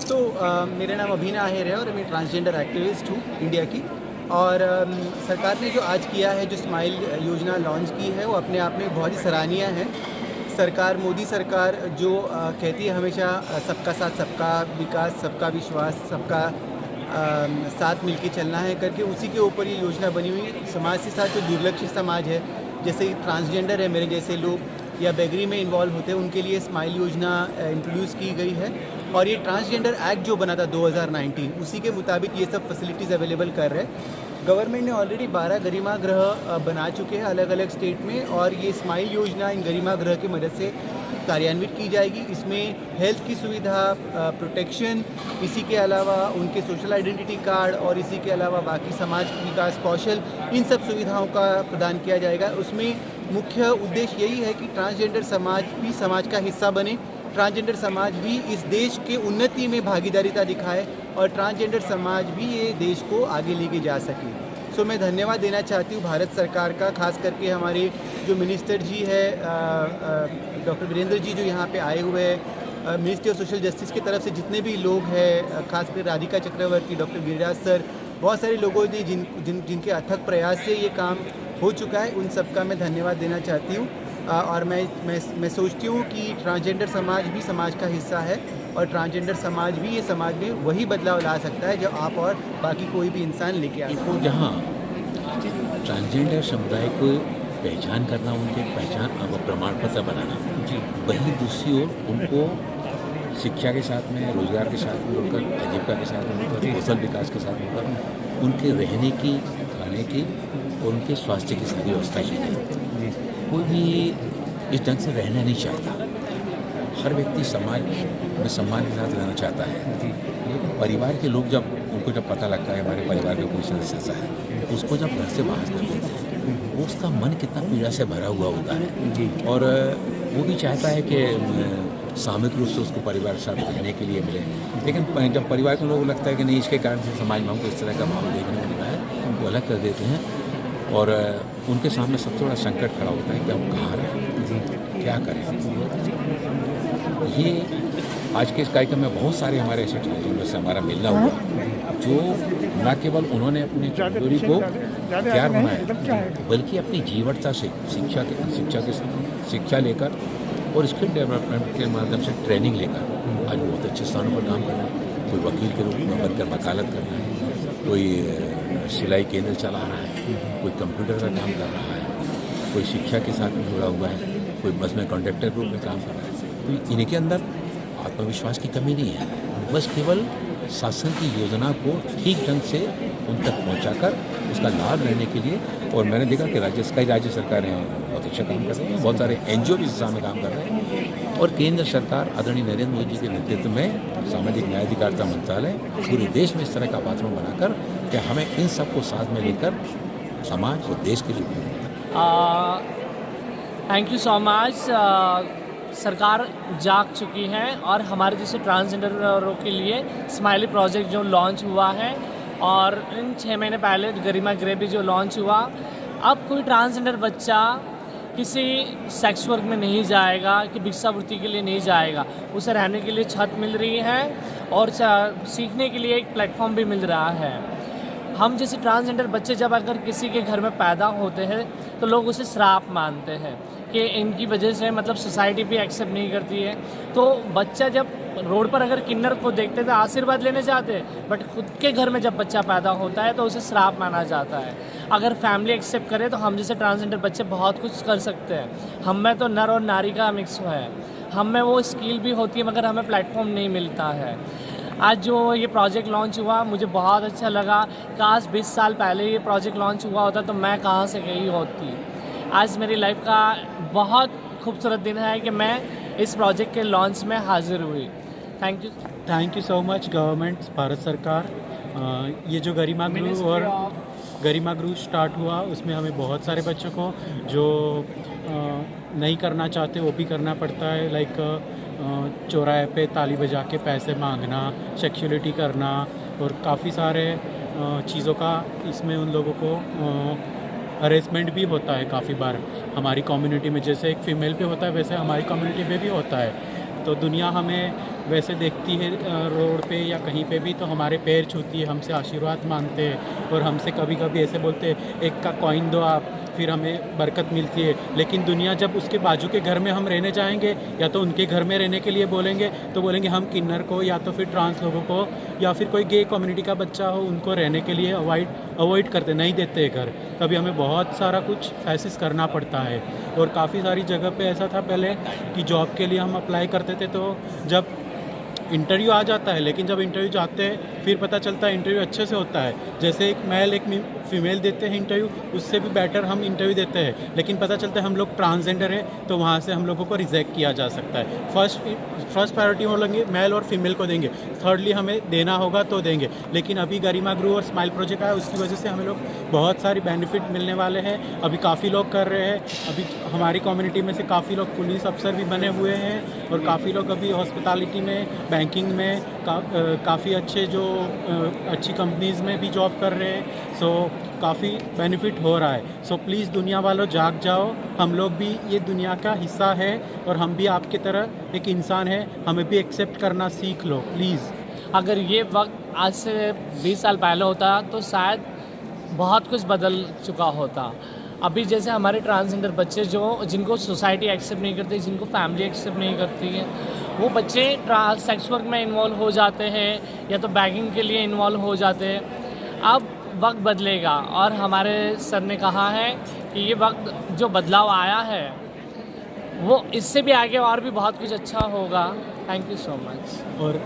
मेरा नाम अभिनव आहेर है और मैं ट्रांसजेंडर एक्टिविस्ट हूँ इंडिया की। और सरकार ने जो आज किया है, जो स्माइल योजना लॉन्च की है, वो अपने आप में बहुत ही सराहनीय है। सरकार, मोदी सरकार जो कहती है हमेशा सबका साथ सबका विकास, सबका विश्वास, सबका साथ मिलके चलना है करके, उसी के ऊपर ये योजना बनी हुई है। समाज के साथ जो दुर्लक्षित समाज है, जैसे ट्रांसजेंडर है, मेरे जैसे लोग, या बेगरी में इन्वॉल्व होते हैं, उनके लिए स्माइल योजना इंट्रोड्यूस की गई है। और ये ट्रांसजेंडर एक्ट जो बना था 2019, उसी के मुताबिक ये सब फैसिलिटीज़ अवेलेबल कर रहे हैं। गवर्नमेंट ने ऑलरेडी 12 गरिमा गृह बना चुके हैं अलग अलग स्टेट में, और ये स्माइल योजना इन गरिमा गृह की मदद से कार्यान्वित की जाएगी। इसमें हेल्थ की सुविधा, प्रोटेक्शन, इसी के अलावा उनके सोशल आइडेंटिटी कार्ड, और इसी के अलावा बाकी समाज विकास कौशल, इन सब सुविधाओं का प्रदान किया जाएगा। उसमें मुख्य उद्देश्य यही है कि ट्रांसजेंडर समाज भी समाज का हिस्सा बने, ट्रांसजेंडर समाज भी इस देश के उन्नति में भागीदारिता दिखाए, और ट्रांसजेंडर समाज भी ये देश को आगे लेके जा सके। सो मैं धन्यवाद देना चाहती हूँ भारत सरकार का, खास करके हमारे जो मिनिस्टर जी है डॉक्टर वीरेंद्र जी, जो यहाँ पे आए हुए हैं, मिनिस्ट्री ऑफ सोशल जस्टिस की तरफ से जितने भी लोग हैं, खासकर राधिका चक्रवर्ती, डॉक्टर गिरिराज सर, बहुत सारे लोगों ने जिनके अथक प्रयास से ये काम हो चुका है, उन सबका मैं धन्यवाद देना चाहती हूँ। और मैं सोचती हूँ कि ट्रांसजेंडर समाज भी समाज का हिस्सा है, और ट्रांसजेंडर समाज भी ये समाज में वही बदलाव ला सकता है जो आप और बाकी कोई भी इंसान लेके आ सकता है। जहाँ ट्रांसजेंडर समुदाय को पहचान करना, उनके पहचान अब प्रमाण पत्र बनाना, वहीं दूसरी ओर उनको शिक्षा के साथ में, रोजगार के साथ में, उनका आजीविका के साथ में, उनका कौशल विकास के साथ में, उनके रहने की, खाने की और उनके स्वास्थ्य की सारी व्यवस्था की जाए। कोई भी इस ढंग से रहना नहीं चाहता। हर व्यक्ति समाज में सम्मान के साथ रहना चाहता है। परिवार के लोग जब उनको जब पता लगता है हमारे परिवार का कोई सदस्य ऐसा है, उसको जब घर से बाहर कर देते हैं, वो उसका मन कितना पीड़ा से भरा हुआ होता है। और वो भी चाहता है कि सामूहिक रूप से उसको परिवार के साथ रहने के लिए मिले, लेकिन जब परिवार के लोगों को लगता है कि नहीं, इसके कारण से समाज में हमको इस तरह का माहौल देखने को मिला है, उनको अलग कर देते हैं। और उनके सामने सबसे बड़ा संकट खड़ा होता है कि हम कहाँ रहें, क्या करें। ये आज के इस कार्यक्रम में बहुत सारे हमारे ऐसे जिनमें से हमारा मिलना हुआ, जो न केवल उन्होंने अपनी कमजोरी को हथियार बनाया, बल्कि अपनी जीवटता से शिक्षा लेकर और स्किल डेवलपमेंट के माध्यम से ट्रेनिंग लेकर आज बहुत अच्छे स्थानों पर काम कर रहे हैं। कोई वकील के रूप में बनकर वकालत कर रहा है, कोई सिलाई केंद्र चला रहा है, कोई कंप्यूटर का काम कर रहा है, कोई शिक्षा के साथ में जुड़ा हुआ है, कोई बस में कंडक्टर के रूप में काम कर रहा है। तो इनके अंदर आत्मविश्वास की कमी नहीं है, बस केवल शासन की योजना को ठीक ढंग से उन तक पहुंचाकर उसका लाभ लेने के लिए। और मैंने देखा कि कई राज्य सरकारें बहुत अच्छा काम कर रही हैं, बहुत सारे NGO भी इस दिशा में काम कर रहे हैं, और केंद्र सरकार आदरणीय नरेंद्र मोदी जी के नेतृत्व में सामाजिक न्याय अधिकारिता मंत्रालय पूरे देश में इस तरह का वातावरण बनाकर कि हमें इन सबको साथ में लेकर समाज और देश के लिए। Thank you so much. सरकार जाग चुकी है, और हमारे जैसे ट्रांसजेंडरों के लिए स्माइली प्रोजेक्ट जो लॉन्च हुआ है, और इन 6 महीने पहले गरिमा गृह भी जो लॉन्च हुआ। अब कोई ट्रांसजेंडर बच्चा किसी सेक्स वर्क में नहीं जाएगा, कि भिक्षावृत्ति के लिए नहीं जाएगा, उसे रहने के लिए छत मिल रही है, और सीखने के लिए एक प्लेटफॉर्म भी मिल रहा है। हम जैसे ट्रांसजेंडर बच्चे जब अगर किसी के घर में पैदा होते हैं, तो लोग उसे श्राप मानते हैं कि इनकी वजह से मतलब सोसाइटी भी एक्सेप्ट नहीं करती है। तो बच्चा जब रोड पर अगर किन्नर को देखते तो आशीर्वाद लेने जाते हैं, बट खुद के घर में जब बच्चा पैदा होता है तो उसे श्राप माना जाता है। अगर फैमिली एक्सेप्ट करे तो हम जैसे ट्रांसजेंडर बच्चे बहुत कुछ कर सकते हैं। हम में तो नर और नारी का मिक्स है, हम में वो स्किल भी होती है, मगर हमें प्लेटफॉर्म नहीं मिलता है। आज जो ये प्रोजेक्ट लॉन्च हुआ, मुझे बहुत अच्छा लगा। काश 20 साल पहले ये प्रोजेक्ट लॉन्च हुआ होता तो मैं कहाँ से गई होती। आज मेरी लाइफ का बहुत खूबसूरत दिन है कि मैं इस प्रोजेक्ट के लॉन्च में हाजिर हुई। Thank you so much government, Bharat सरकार। ये जो गरिमा गृह स्टार्ट हुआ, उसमें हमें बहुत सारे बच्चों को जो नहीं करना चाहते वो भी करना पड़ता है। लाइक चौराहे पे ताली बजा के पैसे मांगना, सेक्सुअलिटी करना, और काफ़ी सारे चीज़ों का इसमें उन लोगों को हरेसमेंट भी होता है काफ़ी बार हमारी कम्युनिटी में। जैसे एक फ़ीमेल पे होता है, वैसे हमारी कम्युनिटी में भी होता है। तो दुनिया हमें वैसे देखती है रोड पे या कहीं पे भी, तो हमारे पैर छूती है, हमसे आशीर्वाद मांगते हैं और हमसे कभी कभी ऐसे बोलते हैं एक का कॉइन दो आप, फिर हमें बरकत मिलती है। लेकिन दुनिया जब उसके बाजू के घर में हम रहने जाएंगे या तो उनके घर में रहने के लिए बोलेंगे तो बोलेंगे हम किन्नर को या तो फिर ट्रांस लोगों को या फिर कोई गे कम्युनिटी का बच्चा हो उनको रहने के लिए अवॉइड करते, नहीं देते घर। तभी हमें बहुत सारा कुछ फैसेस करना पड़ता है। और काफ़ी सारी जगह पे ऐसा था पहले कि जॉब के लिए हम अप्लाई करते थे, तो जब इंटरव्यू आ जाता है, लेकिन जब इंटरव्यू जाते हैं फिर पता चलता है इंटरव्यू अच्छे से होता है। जैसे एक मेल एक फीमेल देते हैं इंटरव्यू, उससे भी बेटर हम इंटरव्यू देते हैं, लेकिन पता चलता है हम लोग ट्रांसजेंडर है तो वहाँ से हम लोगों को रिजेक्ट किया जा सकता है। फर्स्ट प्रायोरिटी वो लेंगे मेल और फीमेल को देंगे, थर्डली हमें देना होगा तो देंगे। लेकिन अभी गरिमा ग्रू और स्माइल प्रोजेक्ट आया, उसकी वजह से हमें लोग बहुत सारी बेनिफिट मिलने वाले हैं। अभी काफ़ी लोग कर रहे हैं, अभी हमारी कम्युनिटी में से काफ़ी लोग पुलिस अफसर भी बने हुए हैं और काफ़ी लोग अभी हॉस्पिटैलिटी में, बैंकिंग में काफ़ी अच्छे जो अच्छी कंपनीज़ में भी जॉब कर रहे हैं। सो काफ़ी बेनिफिट हो रहा है। सो प्लीज़ दुनिया वालों जाग जाओ, हम लोग भी ये दुनिया का हिस्सा है और हम भी आपकी तरह एक इंसान है, हमें भी एक्सेप्ट करना सीख लो प्लीज़। अगर ये वक्त आज से 20 साल पहले होता तो शायद बहुत कुछ बदल चुका होता। अभी जैसे हमारे ट्रांसजेंडर बच्चे जिनको सोसाइटी एक्सेप्ट नहीं करती, जिनको फैमिली एक्सेप्ट नहीं करती है, वो बच्चे सेक्स वर्क में इन्वॉल्व हो जाते हैं या तो बैगिंग के लिए इन्वॉल्व हो जाते हैं। अब वक्त बदलेगा और हमारे सर ने कहा है कि ये वक्त जो बदलाव आया है वो इससे भी आगे और भी बहुत कुछ अच्छा होगा। Thank you so much. और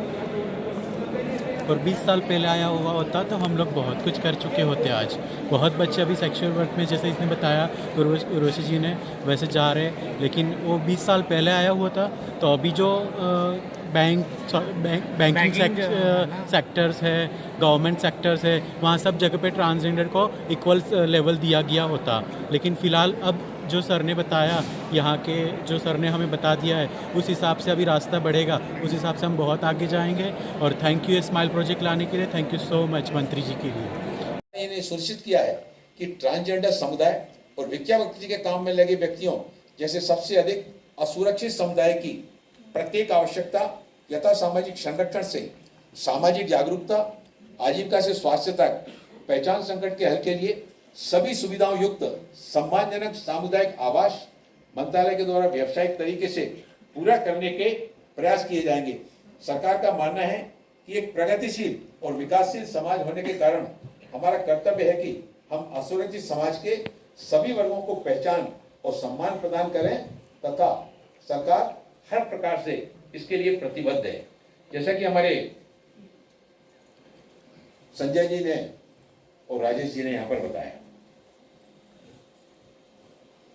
20 साल पहले आया हुआ होता तो हम लोग बहुत कुछ कर चुके होते आज। बहुत बच्चे अभी सेक्सुअल वर्क में, जैसे इसने बताया उर्वशी जी ने, वैसे जा रहे हैं, लेकिन वो 20 साल पहले आया हुआ था तो अभी जो बैंकिंग सेक्टर्स है, गवर्नमेंट सेक्टर्स है, वहाँ सब जगह पे ट्रांसजेंडर को इक्वल लेवल दिया गया होता। लेकिन फ़िलहाल अब जो सर ने बताया, यहाँ के जो सर ने हमें बता दिया है, उस हिसाब से अभी रास्ता बढ़ेगा, उस हिसाब से हम बहुत आगे जाएंगे। और थैंक यू स्माइल प्रोजेक्ट लाने के लिए, थैंक यू सो मच मंत्री जी के लिए। इन्हें सुनिश्चित किया है कि ट्रांसजेंडर समुदाय और भिक्षावृत्ति के काम में लगे व्यक्तियों जैसे सबसे अधिक असुरक्षित समुदाय की प्रत्येक आवश्यकता यथा सामाजिक संरक्षण से सामाजिक जागरूकता, आजीविका से स्वास्थ्य तक, पहचान संकट के हल के लिए सभी सुविधाओं युक्त सम्मानजनक सामुदायिक आवास मंत्रालय के द्वारा व्यावसायिक तरीके से पूरा करने के प्रयास किए जाएंगे। सरकार का मानना है कि एक प्रगतिशील और विकासशील समाज होने के कारण हमारा कर्तव्य है कि हम असुरक्षित समाज के सभी वर्गों को पहचान और सम्मान प्रदान करें तथा सरकार हर प्रकार से इसके लिए प्रतिबद्ध है। जैसा कि हमारे संजय जी ने और राजेश जी ने यहाँ पर बताया,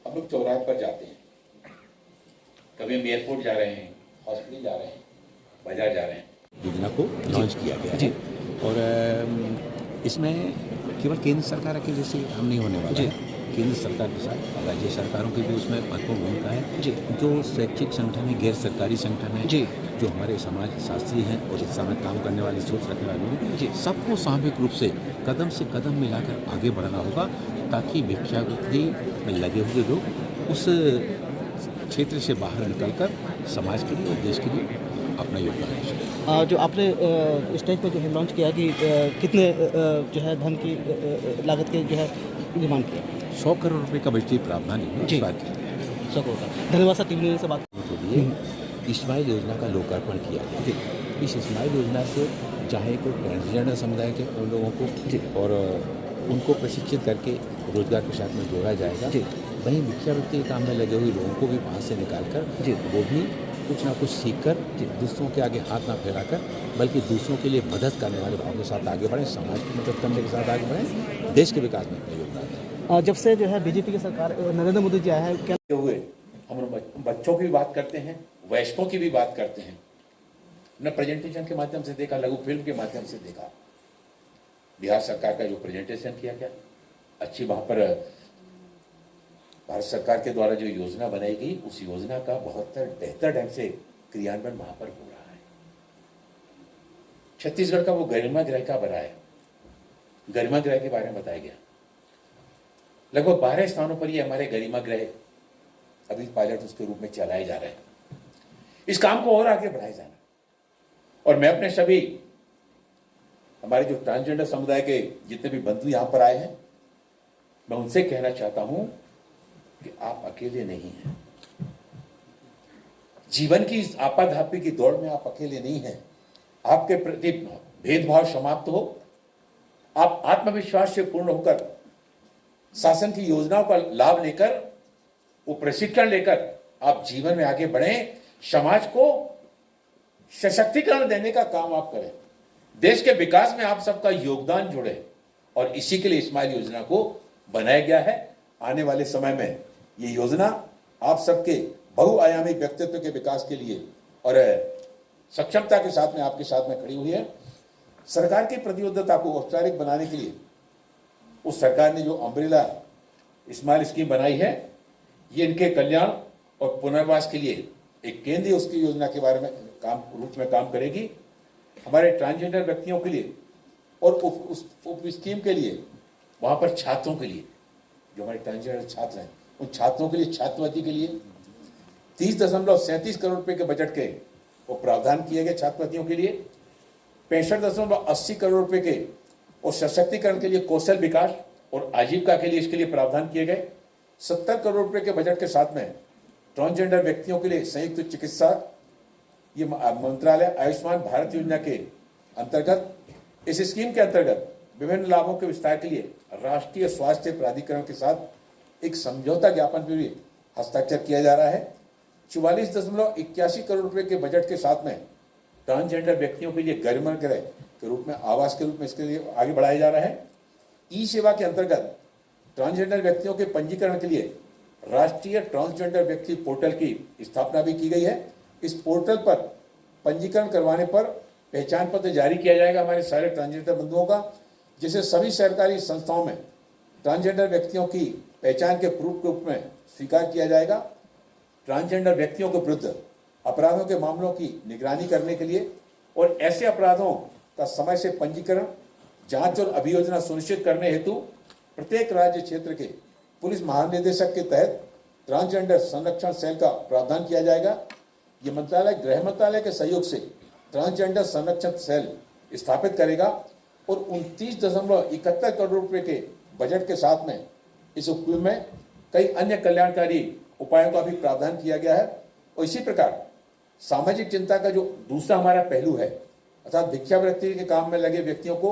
हम लोग चौराहे पर जाते हैं, कभी हम एयरपोर्ट जा रहे हैं, हॉस्पिटल जा रहे हैं, बाजार जा रहे हैं। योजना को लॉन्च किया गया है और इसमें केवल केंद्र सरकार अकेले से हम नहीं होने वाला है। केंद्र सरकार के साथ राज्य सरकारों की भी उसमें महत्वपूर्ण भूमिका है। जो शैक्षिक संगठन है, गैर सरकारी संगठन है, जो हमारे समाज शास्त्री हैं और इस समय काम करने वाली सोच रखने वाले हैं, सबको सामूहिक रूप से कदम मिलाकर आगे बढ़ना होगा ताकि भिक्षावृत्ति में लगे हुए लोग उस क्षेत्र से बाहर निकलकर समाज के लिए और देश के लिए अपना योगदान दे सकें। जो आपने स्टेज पर जो है लॉन्च किया कि कितने जो है धन की लागत के जो है डिमांड किया? 100 करोड़ रुपए का बजटीय प्रावधान है। 100 करोड़ का। धन्यवाद सर, टीवी से बात के लिए स्माइल योजना का लोकार्पण किया गया। इस स्माइल योजना से चाहे कोई ट्रांसजेंडर समुदाय के लोगों को और उनको प्रशिक्षित करके रोजगार के साथ में जोड़ा जाएगा। वहीं भिक्षावृत्ति के काम में लगे हुए लोगों को भी वहाँ से निकाल कर वो भी कुछ ना कुछ सीख कर दूसरों के आगे हाथ ना फैलाकर बल्कि दूसरों के लिए मदद करने वाले भाव के साथ आगे बढ़ें, समाज की मदद करने के साथ आगे बढ़ें, देश के विकास में अपना योगदान दें। जब से जो है बीजेपी की सरकार नरेंद्र मोदी जी आया है, क्या हुए हम बच्चों की भी बात करते हैं, वयस्कों की भी बात करते हैं। हमने प्रेजेंटेशन के माध्यम से देखा, लघु फिल्म के माध्यम से देखा, बिहार सरकार का जो प्रेजेंटेशन किया गया, अच्छी वहां पर भारत सरकार के द्वारा जो योजना बनाई गई उस योजना का बहुत बेहतर ढंग से क्रियान्वयन वहां पर हो रहा है। छत्तीसगढ़ का वो गरिमा गृह का बना है, गरिमा गृह के बारे में बताया गया। लगभग 12 स्थानों पर ये हमारे गरिमा गृह अभी पायलट उसके रूप में चलाए जा रहे हैं। इस काम को और आगे बढ़ाया जाना, और मैं अपने सभी हमारे जो ट्रांसजेंडर समुदाय के जितने भी बंधु यहां पर आए हैं, मैं उनसे कहना चाहता हूं कि आप अकेले नहीं हैं। जीवन की इस आपाधापी की दौड़ में आप अकेले नहीं हैं। आपके प्रति भेदभाव समाप्त हो, आप आत्मविश्वास से पूर्ण होकर शासन की योजनाओं का लाभ लेकर, वो प्रशिक्षण लेकर आप जीवन में आगे बढ़ें, समाज को सशक्तिकरण देने का काम आप करें, देश के विकास में आप सबका योगदान जुड़े। और इसी के लिए स्माइल योजना को बनाया गया है। आने वाले समय में ये योजना आप सबके बहुआयामी व्यक्तित्व के विकास के लिए और सक्षमता के साथ में आपके साथ में खड़ी हुई है। सरकार की प्रतिबद्धता को औपचारिक बनाने के लिए उस सरकार ने जो अम्ब्रेला स्माइल स्कीम बनाई है, ये इनके कल्याण और पुनर्वास के लिए एक केंद्रीय उसकी योजना के बारे में रूप में काम करेगी। हमारे ट्रांसजेंडर व्यक्तियों के लिए और उप स्कीम के लिए वहां पर छात्रों के लिए, जो हमारे ट्रांसजेंडर छात्र हैं, उन छात्रों के लिए छात्रवृत्ति के लिए 30.37 करोड़ रुपए के बजट के वो प्रावधान किए गए छात्रवृत्तियों के लिए। 65.80 करोड़ रुपए के और सशक्तिकरण के लिए कौशल विकास और आजीविका के लिए इसके लिए प्रावधान किए गए। 70 करोड़ रुपए के बजट के साथ में ट्रांसजेंडर व्यक्तियों के लिए संयुक्त चिकित्सा, ये मंत्रालय आयुष्मान भारत योजना के अंतर्गत इस स्कीम के अंतर्गत विभिन्न लाभों के विस्तार के लिए राष्ट्रीय स्वास्थ्य प्राधिकरण के साथ एक समझौता ज्ञापन पर भी हस्ताक्षर किया जा रहा है। 44.81 करोड़ रुपए के बजट के साथ में ट्रांसजेंडर व्यक्तियों के लिए गरिमा गृह के रूप में, आवास के रूप में इसके लिए आगे बढ़ाया जा रहा है। ई सेवा के अंतर्गत ट्रांसजेंडर व्यक्तियों के पंजीकरण के लिए राष्ट्रीय ट्रांसजेंडर व्यक्ति पोर्टल की स्थापना भी की गई है। इस पोर्टल पर पंजीकरण करवाने पर पहचान पत्र जारी किया जाएगा हमारे सारे ट्रांसजेंडर बंधुओं का, जिसे सभी सरकारी संस्थाओं में ट्रांसजेंडर व्यक्तियों की पहचान के प्रूफ के रूप में स्वीकार किया जाएगा। ट्रांसजेंडर व्यक्तियों के विरुद्ध अपराधों के मामलों की निगरानी करने के लिए और ऐसे अपराधों का समय से पंजीकरण, जांच और अभियोजना सुनिश्चित करने हेतु प्रत्येक राज्य क्षेत्र के पुलिस महानिदेशक के तहत ट्रांसजेंडर संरक्षण सेल का प्रावधान किया जाएगा। ये मंत्रालय गृह मंत्रालय के सहयोग से ट्रांसजेंडर संरक्षण सेल स्थापित करेगा और 29.71 करोड़ रुपए के बजट के साथ में इस उपक्रम में कई अन्य कल्याणकारी उपायों का भी प्रावधान किया गया है। और इसी प्रकार सामाजिक चिंता का जो दूसरा हमारा पहलू है, अर्थात भिक्षावृत्ति के काम में लगे व्यक्तियों को,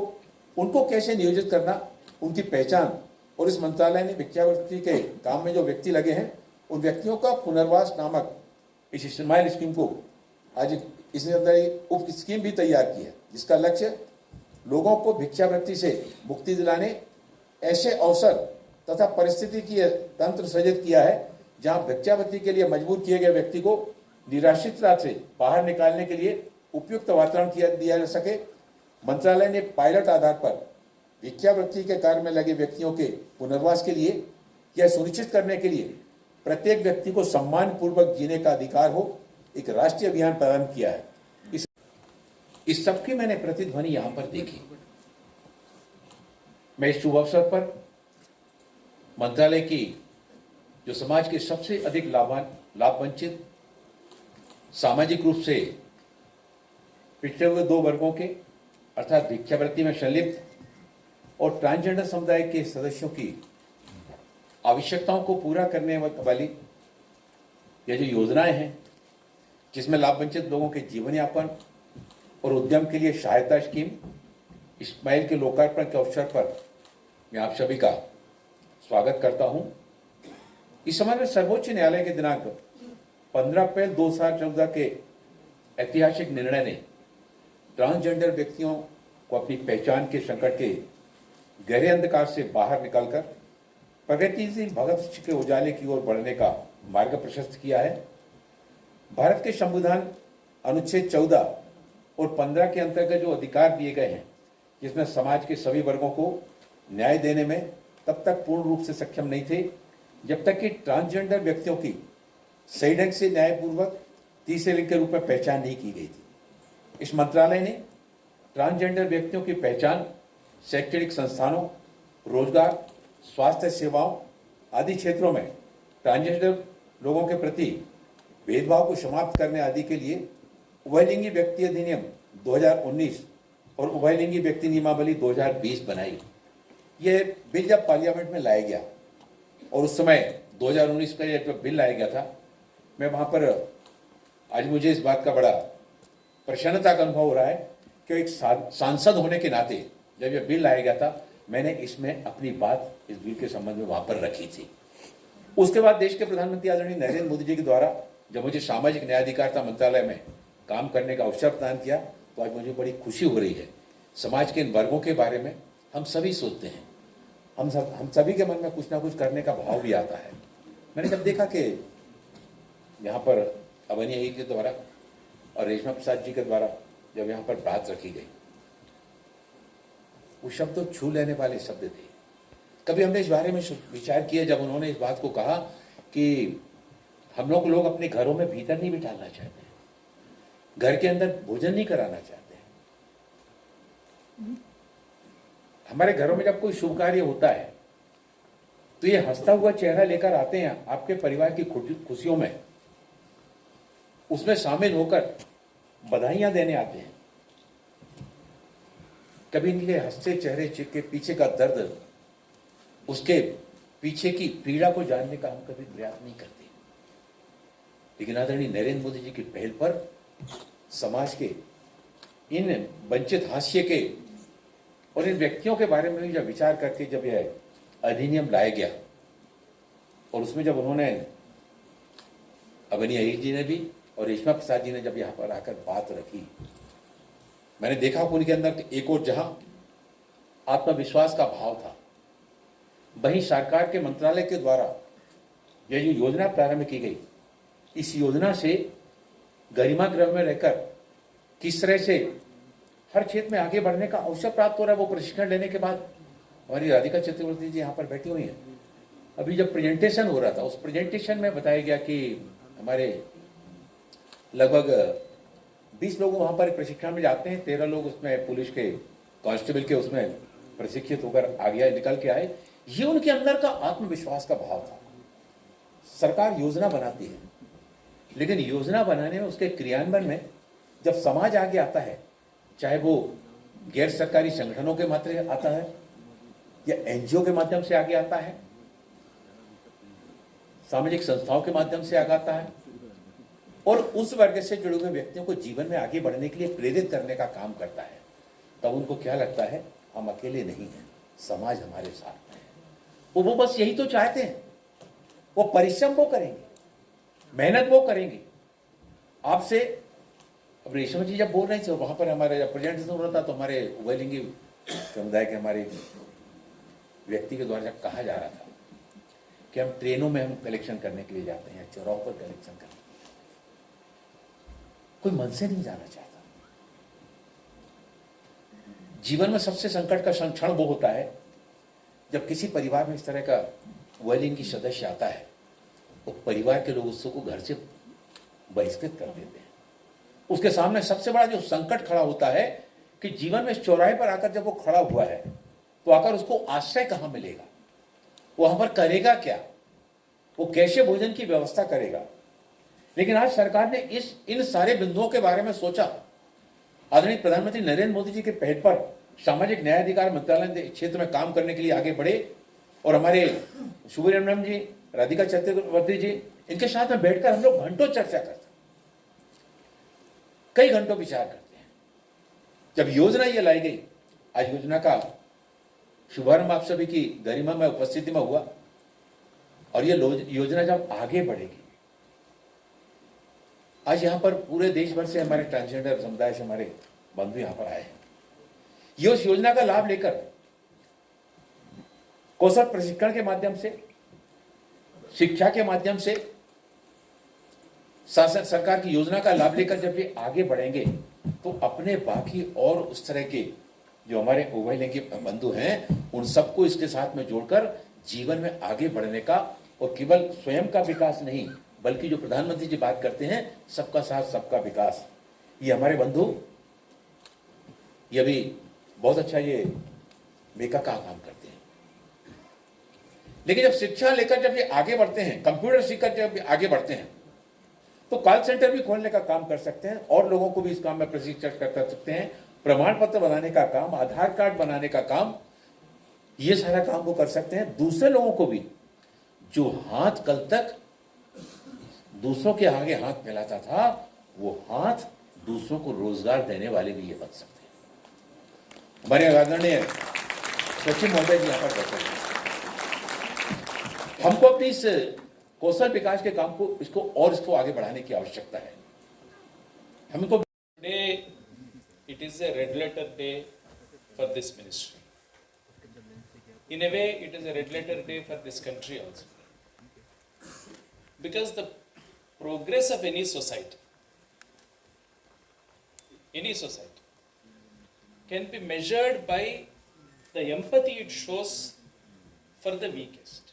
उनको कैसे नियोजित करना, उनकी पहचान, और इस मंत्रालय ने भिक्षावृत्ति के काम में जो व्यक्ति लगे हैं उन व्यक्तियों का पुनर्वास नामक इस स्माइल स्कीम को आज इसने अंदर उप स्कीम भी तैयार की है, जिसका लक्ष्य लोगों को भिक्षावृत्ति से मुक्ति दिलाने, ऐसे अवसर तथा परिस्थिति की तंत्र सृजित किया है जहां भिक्षावृत्ति के लिए मजबूर किए गए व्यक्ति को निराश्रितता से बाहर निकालने के लिए उपयुक्त वातावरण दिया जा सके। मंत्रालय ने पायलट आधार पर भिक्षावृत्ति के कार्य में लगे व्यक्तियों के पुनर्वास के लिए यह सुनिश्चित करने के लिए प्रत्येक व्यक्ति को सम्मान पूर्वक जीने का अधिकार हो, एक राष्ट्रीय अभियान प्रारंभ किया है। इस सबकी मैंने प्रतिध्वनि यहां पर देखी। मैं इस शुभ अवसर पर मंत्रालय की जो समाज के सबसे अधिक लाभ वंचित, सामाजिक रूप से पिछड़े हुए दो वर्गों के, अर्थात भिक्षावृत्ति में संलिप्त और ट्रांसजेंडर समुदाय के सदस्यों की आवश्यकताओं को पूरा करने वाली यह जो योजनाएं हैं, जिसमें लाभ वंचित लोगों के जीवन यापन और उद्यम के लिए सहायता स्कीम, स्माइल के लोकार्पण के अवसर पर मैं आप सभी का स्वागत करता हूं। इस समय में सर्वोच्च न्यायालय के दिनांक 15 अप्रैल 2014 के ऐतिहासिक निर्णय ने ट्रांसजेंडर व्यक्तियों को अपनी पहचान के संकट के गहरे अंधकार से बाहर निकालकर प्रगतिशील भविष्य के उजाले की ओर बढ़ने का मार्ग प्रशस्त किया है। भारत के संविधान अनुच्छेद 14 और 15 के अंतर्गत जो अधिकार दिए गए हैं, जिसमें समाज के सभी वर्गों को न्याय देने में तब तक पूर्ण रूप से सक्षम नहीं थे जब तक कि ट्रांसजेंडर व्यक्तियों की सही ढंग से न्यायपूर्वक तीसरे लिंग के रूप में पहचान नहीं की गई थी। इस मंत्रालय ने ट्रांसजेंडर व्यक्तियों की पहचान शैक्षणिक संस्थानों, रोजगार, स्वास्थ्य सेवाओं आदि क्षेत्रों में ट्रांसजेंडर लोगों के प्रति भेदभाव को समाप्त करने आदि के लिए उभयलिंगी व्यक्ति अधिनियम 2019 और उभयलिंगी व्यक्ति नियमावली 2020 बनाई। ये बिल जब पार्लियामेंट में लाया गया और उस समय 2019 का जब बिल लाया गया था, मैं वहाँ पर, आज मुझे इस बात का बड़ा प्रसन्नता का अनुभव हो रहा है कि एक सांसद होने के नाते जब यह बिल लाया गया था, मैंने इसमें अपनी बात इस बिल के संबंध में वहाँ पर रखी थी। उसके बाद देश के प्रधानमंत्री आदरणीय नरेंद्र मोदी जी के द्वारा जब मुझे सामाजिक न्याय अधिकारिता मंत्रालय में काम करने का अवसर प्रदान किया, तो आज मुझे बड़ी खुशी हो रही है। समाज के इन वर्गों के बारे में हम सभी सोचते हैं, हम सभी के मन में कुछ ना कुछ करने का भाव भी आता है। मैंने जब देखा कि यहाँ पर अवनी अय्यर के द्वारा और रेशमा प्रसाद जी के द्वारा जब यहाँ पर बात रखी गई, वो शब्द तो छू लेने वाले शब्द थे। कभी हमने इस बारे में विचार किया जब उन्होंने इस बात को कहा कि हम लोग अपने घरों में भीतर नहीं बिठाना चाहते, घर के अंदर भोजन नहीं कराना चाहते। हमारे घरों में जब कोई शुभ कार्य होता है तो ये हंसता हुआ चेहरा लेकर आते हैं आपके परिवार की खुशियों में, उसमें शामिल होकर बधाइयां देने आते हैं। कभी इनके हंसते चेहरे के पीछे का दर्द, उसके पीछे की पीड़ा को जानने का हम कभी प्रयास नहीं करते। लेकिन आदरणीय नरेंद्र मोदी जी की पहल पर समाज के इन वंचित हाशिए के और इन व्यक्तियों के बारे में भी जब विचार करके जब यह अधिनियम लाया गया और उसमें जब उन्होंने अवनी अय्यर जी ने भी और रेशमा प्रसाद जी ने जब यहाँ पर आकर बात रखी, मैंने देखा कि उनके अंदर एक और जहां आत्मविश्वास का भाव था, वहीं सरकार के मंत्रालय के द्वारा यह जो योजना प्रारंभ की गई, इस योजना से गरिमा गृह में रहकर किस तरह से हर क्षेत्र में आगे बढ़ने का अवसर प्राप्त हो रहा है, वो प्रशिक्षण लेने के बाद। हमारी राधिका चतुर्वेदी जी यहाँ पर बैठी हुई हैं। अभी जब प्रेजेंटेशन हो रहा था, उस प्रेजेंटेशन में बताया गया कि हमारे लगभग 20 लोग वहाँ पर प्रशिक्षण में जाते हैं, 13 लोग उसमें पुलिस के कांस्टेबल के उसमें प्रशिक्षित होकर आगे निकल के आए। ये उनके अंदर का आत्मविश्वास का भाव था। सरकार योजना बनाती है, लेकिन योजना बनाने में, उसके क्रियान्वयन में जब समाज आगे आता है, चाहे वो गैर सरकारी संगठनों के माध्यम से आता है या एनजीओ के माध्यम से आगे आता है, सामाजिक संस्थाओं के माध्यम से आगे आता है और उस वर्ग से जुड़े हुए व्यक्तियों को जीवन में आगे बढ़ने के लिए प्रेरित करने का काम करता है, तब उनको क्या लगता है, हम अकेले नहीं हैं, समाज हमारे साथ है। वो बस यही तो चाहते हैं। वो परिश्रम वो करेंगे, मेहनत वो करेंगे। आपसे अब रेशमा जी जब बोल रहे थे, वहां पर हमारे जब प्रेजेंटेशन हो रहा था, तो हमारे उभयलिंगी समुदाय के हमारे व्यक्ति के द्वारा जब कहा जा रहा था कि हम ट्रेनों में हम कलेक्शन करने के लिए जाते हैं, चौराहों पर कलेक्शन करने, कोई मन से नहीं जाना चाहता। जीवन में सबसे संकट का क्षण वो होता है जब किसी परिवार में इस तरह का उभयलिंगी सदस्य आता है, वो परिवार के लोग उसको घर से बहिष्कृत कर देते हैं। उसके सामने सबसे बड़ा जो संकट खड़ा होता है कि जीवन में इस चौराहे पर आकर जब वो खड़ा हुआ है, तो आकर उसको आश्रय कहाँ मिलेगा, वो वहां पर करेगा क्या, वो कैसे भोजन की व्यवस्था करेगा। लेकिन आज सरकार ने इन सारे बिंदुओं के बारे में सोचा। आदरणीय प्रधानमंत्री नरेंद्र मोदी जी के पहल पर सामाजिक न्याय अधिकार मंत्रालय क्षेत्र में काम करने के लिए आगे बढ़े और हमारे सुब्रमण्यम जी, राधिका चतुर्वेदी जी, इनके साथ में बैठकर हम लोग घंटों चर्चा करते, कई घंटों विचार करते हैं। जब योजना ये लाई गई, आज योजना का शुभारंभ आप सभी की गरिमा में उपस्थिति में हुआ और ये योजना जब आगे बढ़ेगी, आज यहाँ पर पूरे देश भर से हमारे ट्रांसजेंडर समुदाय से हमारे बंधु यहाँ पर आए हैं। ये उस योजना का लाभ लेकर कौशल प्रशिक्षण के माध्यम से, शिक्षा के माध्यम से, शासन सरकार की योजना का लाभ लेकर जब ये आगे बढ़ेंगे, तो अपने बाकी और उस तरह के जो हमारे उभयलिंगी बंधु हैं, उन सबको इसके साथ में जोड़कर जीवन में आगे बढ़ने का, और केवल स्वयं का विकास नहीं, बल्कि जो प्रधानमंत्री जी बात करते हैं, सबका साथ सबका विकास, ये हमारे बंधु ये भी बहुत अच्छा ये मेका का काम करते हैं। लेकिन जब शिक्षा लेकर जब ये आगे बढ़ते हैं, कंप्यूटर सीखकर जब आगे बढ़ते हैं, तो कॉल सेंटर भी खोलने का काम कर सकते हैं और लोगों को भी इस काम में प्रशिक्षित कर सकते हैं। प्रमाण पत्र बनाने का काम, आधार कार्ड बनाने का काम, ये सारा काम वो कर सकते हैं। दूसरे लोगों को भी, जो हाथ कल तक दूसरों के आगे हाथ फैलाता था, वो हाथ दूसरों को रोजगार देने वाले भी ये बन सकते हैं। हमारे आदरणीय सचिव महोदय जी यहाँ पर बैठे हैं। हमको अपनी इस कौशल विकास के काम को इसको आगे बढ़ाने की आवश्यकता है। हमको Today, it is a red letter day for this ministry. In a way, it is a red letter day for this country also. Because the progress of any society can be measured by the empathy it shows for the weakest.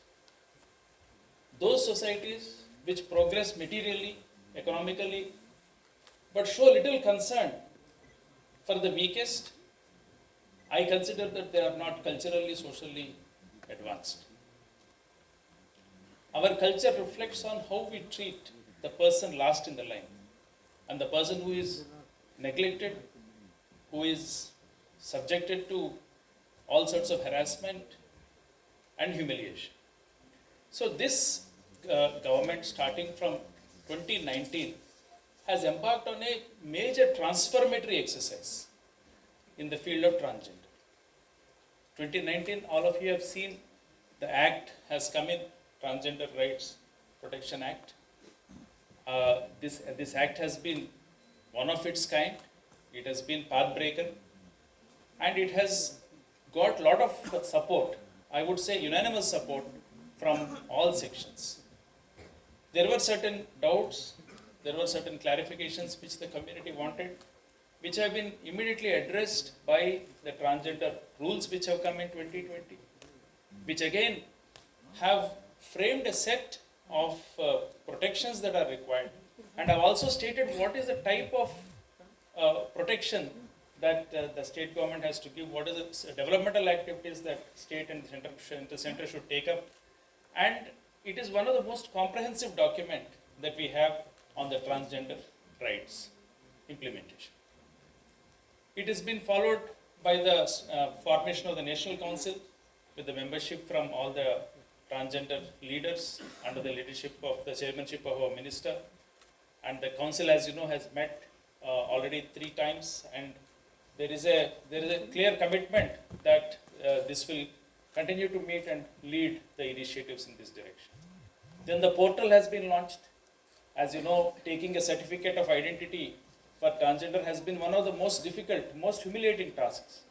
Those societies which progress materially, economically, but show little concern for the weakest, I consider that they are not culturally, socially advanced. Our culture reflects on how we treat the person last in the line, and the person who is neglected, who is subjected to all sorts of harassment and humiliation. So this government, starting from 2019, has embarked on a major transformatory exercise in the field of transgender. 2019, all of you have seen the act has come in, Transgender Rights Protection Act. This act has been one of its kind. It has been pathbreaker, and it has got a lot of support, I would say unanimous support from all sections. There were certain doubts, there were certain clarifications which the community wanted, which have been immediately addressed by the transgender rules which have come in 2020, which again have framed a set of protections that are required, and have also stated what is the type of protection that the state government has to give, what is the developmental activities that state and the center should take up, and it is one of the most comprehensive document that we have on the transgender rights implementation. It has been followed by the formation of the National Council with the membership from all the transgender leaders under the leadership of the chairmanship of our minister, and the council, as you know, has met already 3 times, and there is a clear commitment that this will continue to meet and lead the initiatives in this direction. Then the portal has been launched. As you know, taking a certificate of identity for transgender has been one of the most difficult, most humiliating tasks.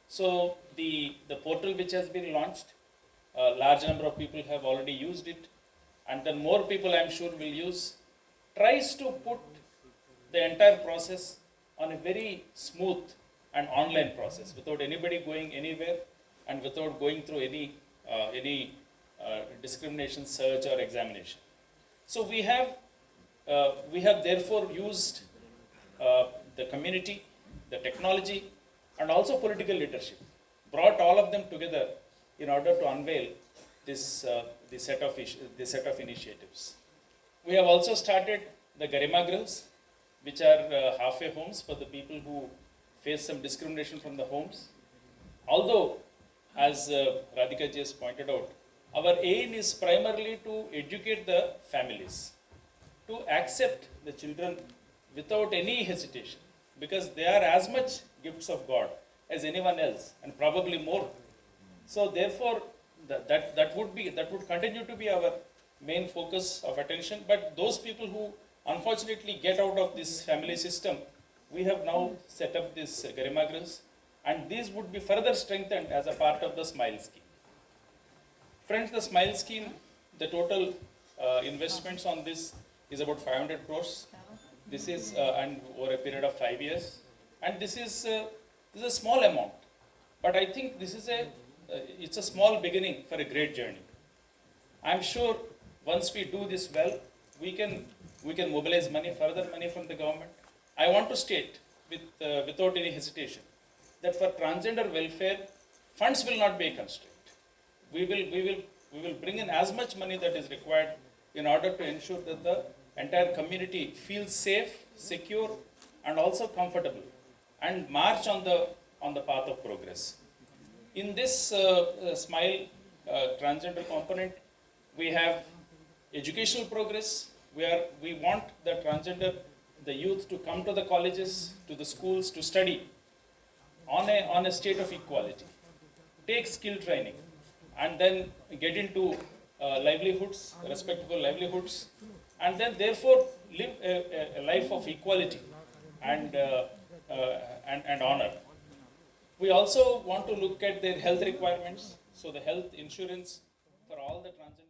So the portal which has been launched, a large number of people have already used it, and then more people, I am sure, will use, tries to put the entire process on a very smooth and online process without anybody going anywhere and without going through any discrimination search or examination. So we have therefore used the community, the technology, and also political leadership, brought all of them together in order to unveil this set of initiatives. We have also started the Garima Grills, which are halfway homes for the people who face some discrimination from the homes. Although, as Radhika ji has pointed out, our aim is primarily to educate the families to accept the children without any hesitation, because they are as much gifts of God as anyone else, and probably more. So therefore, that would continue to be our main focus of attention. But those people who unfortunately get out of this family system, we have now set up this Garima Grills, and these would be further strengthened as a part of the SMILE scheme. Friends, the SMILE scheme, the total investments on this is about 500 crores. This is and over a period of 5 years, and this is a small amount, but I think this is it's a small beginning for a great journey. I am sure once we do this well, we can mobilize further money from the government. I want to state without any hesitation that for transgender welfare, funds will not be a constraint. We will bring in as much money that is required in order to ensure that the entire community feels safe, secure, and also comfortable, and march on the path of progress. In this SMILE transgender component, we have educational progress, where we want the youth to come to the colleges, to the schools to study on a state of equality, take skill training, and then get into livelihoods, respectable livelihoods, and then therefore live a life of equality and honor. We also want to look at their health requirements, so the health insurance for all the transgender